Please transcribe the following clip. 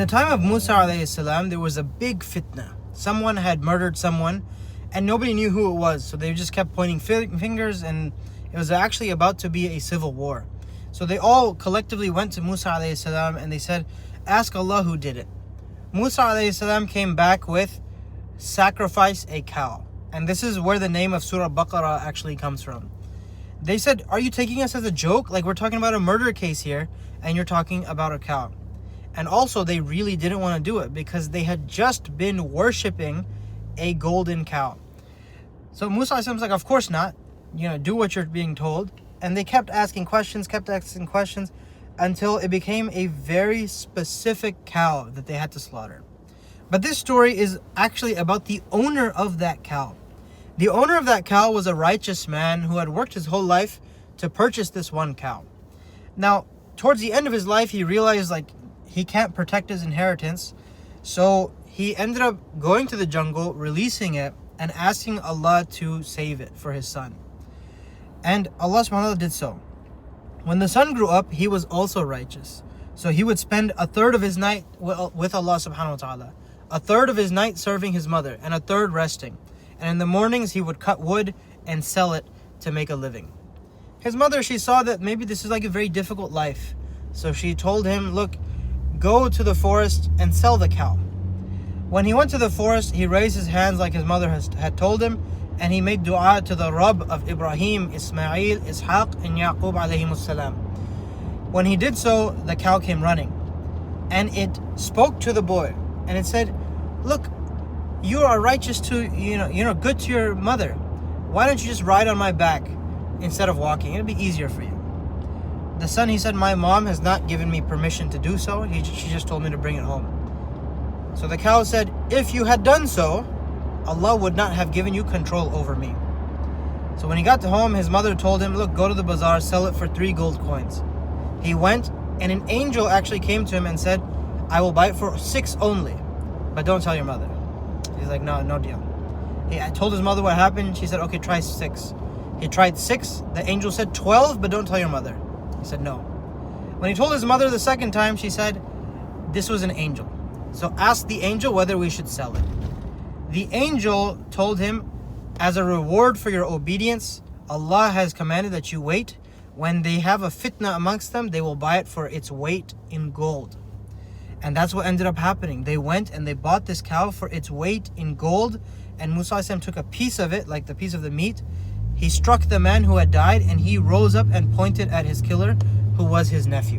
In the time of Musa alayhi salam, there was a big fitna. Someone had murdered someone and nobody knew who it was. So they just kept pointing fingers, and it was actually about to be a civil war. So they all collectively went to Musa alayhi salam and they said, ask Allah who did it. Musa alayhi salam came back with, sacrifice a cow. And this is where the name of Surah Baqarah actually comes from. They said, are you taking us as a joke? Like, we're talking about a murder case here and you're talking about a cow. And also, they really didn't want to do it because they had just been worshipping a golden cow. So Musa was like, of course not. Do what you're being told. And they kept asking questions until it became a very specific cow that they had to slaughter. But this story is actually about the owner of that cow. The owner of that cow was a righteous man who had worked his whole life to purchase this one cow. Now, towards the end of his life, he realized he can't protect his inheritance. So he ended up going to the jungle, releasing it, and asking Allah to save it for his son. And Allah subhanahu wa ta'ala did so. When the son grew up, he was also righteous. So he would spend a third of his night with Allah subhanahu wa ta'ala, a third of his night serving his mother, and a third resting. And in the mornings, he would cut wood and sell it to make a living. His mother, she saw that maybe this is a very difficult life. So she told him, look, go to the forest and sell the cow. When he went to the forest, he raised his hands like his mother had told him, and he made dua to the Rabb of Ibrahim, Ismail, Ishaq, and Yaqub alayhimus salam. When he did so, the cow came running, and it spoke to the boy, and it said, look, you are righteous to, good to your mother. Why don't you just ride on my back instead of walking? It'll be easier for you. The son, he said, my mom has not given me permission to do so. She just told me to bring it home. So the cow said, if you had done so, Allah would not have given you control over me. So when he got to home, his mother told him, look, go to the bazaar, sell it for 3 gold coins. He went, and an angel actually came to him and said, I will buy it for 6 only, but don't tell your mother. He's like, no deal. I told his mother what happened. She said, okay, try 6. He tried 6. The angel said 12, but don't tell your mother. He said no. When he told his mother the second time, she said, this was an angel. So ask the angel whether we should sell it. The angel told him, as a reward for your obedience, Allah has commanded that you wait. When they have a fitna amongst them, they will buy it for its weight in gold. And that's what ended up happening. They went and they bought this cow for its weight in gold. And Musa took a piece of it, like the piece of the meat. He struck the man who had died, and he rose up and pointed at his killer, who was his nephew.